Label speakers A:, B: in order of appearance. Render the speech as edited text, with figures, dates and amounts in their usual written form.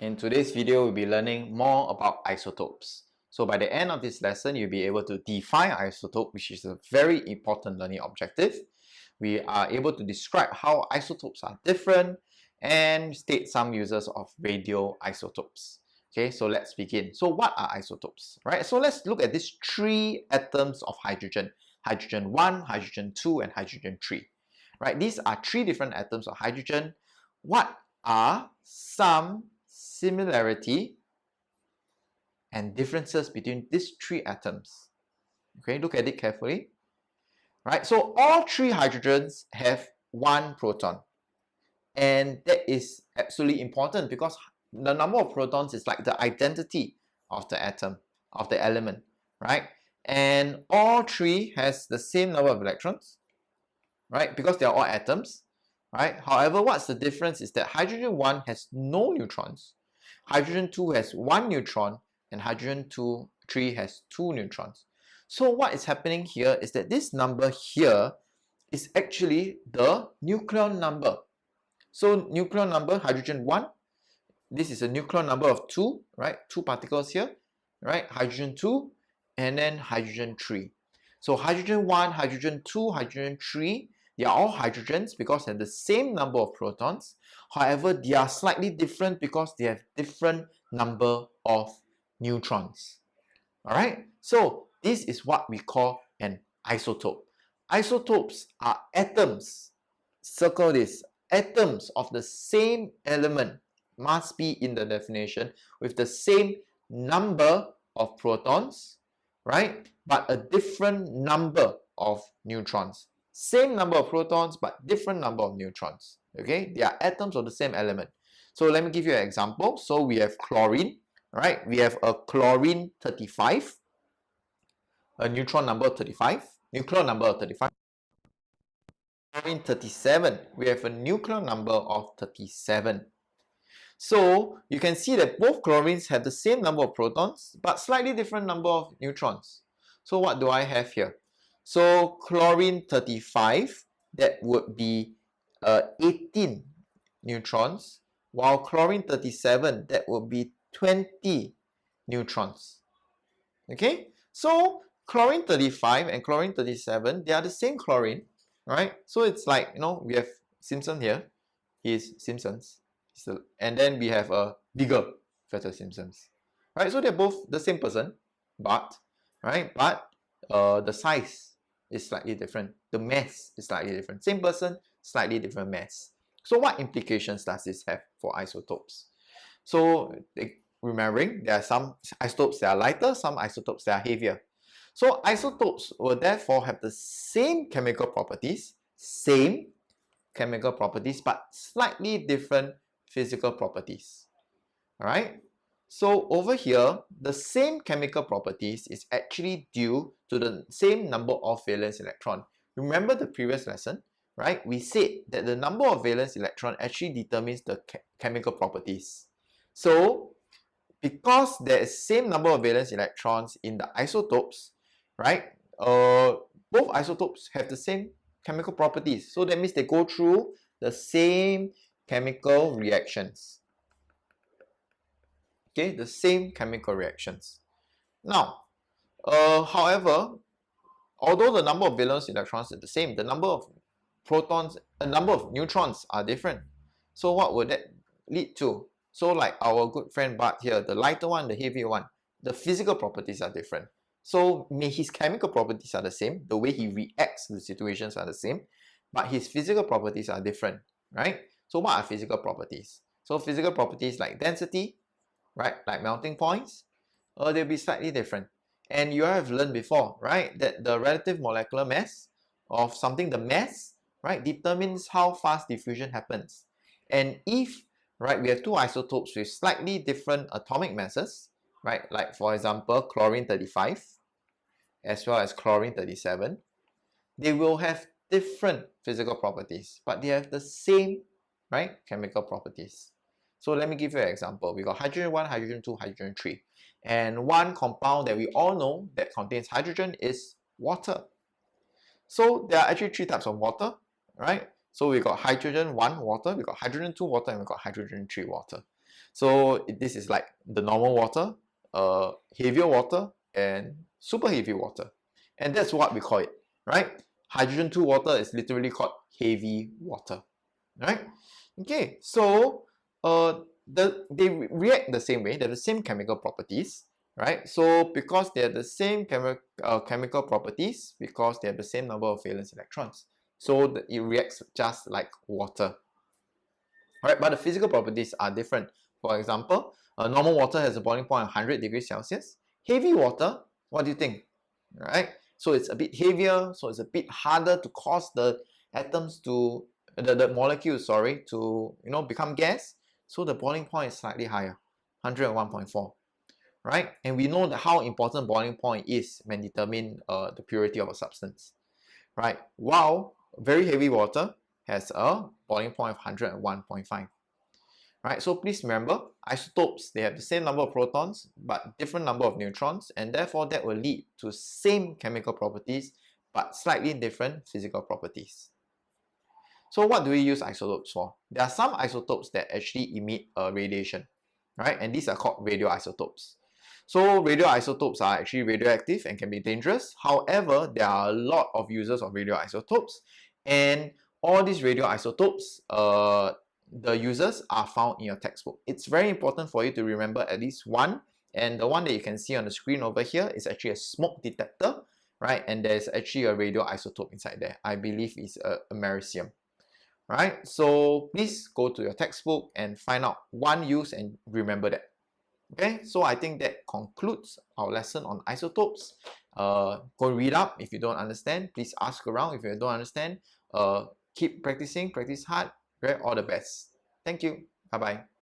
A: In today's video, we'll be learning more about isotopes. So by the end of this lesson, you'll be able to define isotope, which is a very important learning objective. We are able to describe how isotopes are different and state some uses of radioisotopes. Okay, so let's begin. So what are isotopes, right? So let's look at these three atoms of hydrogen. Hydrogen 1, hydrogen 2, and hydrogen 3. Right, these are three different atoms of hydrogen. What are some similarity and differences between these three atoms? Okay, look at it carefully. Right, so all three hydrogens have one proton, and that is absolutely important because the number of protons is like the identity of the atom, of the element, right? And all three has the same number of electrons, right? Because they are all atoms, right? However, what's the difference is that hydrogen 1 has no neutrons, hydrogen 2 has 1 neutron, and hydrogen 3 has 2 neutrons. So what is happening here is that this number here is actually the nucleon number. So nucleon number, hydrogen 1, this is a nucleon number of 2, right? 2 particles here, right? Hydrogen 2, and then hydrogen 3. So hydrogen 1, hydrogen 2, hydrogen 3, they are all hydrogens because they have the same number of protons. However, they are slightly different because they have different number of neutrons. Alright, so this is what we call an isotope. Isotopes are atoms, circle this, atoms of the same element must be in the definition with the same number of protons, right? But a different number of neutrons. Same number of protons, but different number of neutrons. Okay, they are atoms of the same element. So let me give you an example. So we have chlorine, right? We have a chlorine 35, a neutron number 35, nucleon number 35. Chlorine 37, we have a nucleon number of 37. So you can see that both chlorines have the same number of protons, but slightly different number of neutrons. So what do I have here? So chlorine 35, that would be 18 neutrons, while chlorine 37, that would be 20 neutrons. Okay, so chlorine 35 and chlorine 37, they are the same chlorine, right? So it's like, you know, we have Simpson here, he's Simpsons, and then we have a bigger Feta Simpsons, right? So they're both the same person, but, right, but the size is slightly different, the mass is slightly different, same person, slightly different mass. So what implications does this have for isotopes? So remembering, there are some isotopes that are lighter, some isotopes that are heavier. So isotopes will therefore have the same chemical properties, but slightly different physical properties. Alright? So over here, the same chemical properties is actually due to the same number of valence electron. Remember the previous lesson, right? We said that the number of valence electron actually determines the chemical properties. So because there is same number of valence electrons in the isotopes, right? Both isotopes have the same chemical properties. So that means they go through the same chemical reactions. Okay, the same chemical reactions. Now, however, although the number of valence electrons is the same, the number of protons, the number of neutrons are different. So what would that lead to? So like our good friend Bart here, the lighter one, the heavier one, the physical properties are different. So his chemical properties are the same, the way he reacts to the situations are the same, but his physical properties are different, right? So what are physical properties? So physical properties like density, right, like melting points, they'll be slightly different. And you have learned before, right, that the relative molecular mass of something, the mass, right, determines how fast diffusion happens. And if, right, we have two isotopes with slightly different atomic masses, right, like for example chlorine 35 as well as chlorine 37, they will have different physical properties, but they have the same, right, chemical properties. So let me give you an example. We got hydrogen 1, hydrogen 2, hydrogen 3. And one compound that we all know that contains hydrogen is water. So there are actually three types of water, right? So we got hydrogen 1 water, we got hydrogen 2 water, and we got hydrogen 3 water. So this is like the normal water, heavier water, and super heavy water. And that's what we call it, right? Hydrogen 2 water is literally called heavy water, right? Okay, so they react the same way. They're the same chemical properties, right? So because they're the same chemical properties, because they have the same number of valence electrons, so it reacts just like water, right? But the physical properties are different. For example, normal water has a boiling point of 100 degrees Celsius. Heavy water, what do you think? Right? So it's a bit heavier, so it's a bit harder to cause the atoms to the molecules, sorry, to become gas. So the boiling point is slightly higher, 101.4, right? And we know that how important boiling point is when determine the purity of a substance, right? While very heavy water has a boiling point of 101.5. Right, so please remember, isotopes, they have the same number of protons but different number of neutrons, and therefore that will lead to same chemical properties but slightly different physical properties. So what do we use isotopes for? There are some isotopes that actually emit radiation, right? And these are called radioisotopes. So radioisotopes are actually radioactive and can be dangerous. However, there are a lot of uses of radioisotopes, and all these radioisotopes, the uses are found in your textbook. It's very important for you to remember at least one, and the one that you can see on the screen over here is actually a smoke detector, right? And there's actually a radioisotope inside there. I believe it's a americium. Right? So please go to your textbook and find out one use and remember that. Okay, so I think that concludes our lesson on isotopes. Go read up if you don't understand. Please ask around if you don't understand. Keep practicing, practice hard. Okay, all the best. Thank you. Bye bye.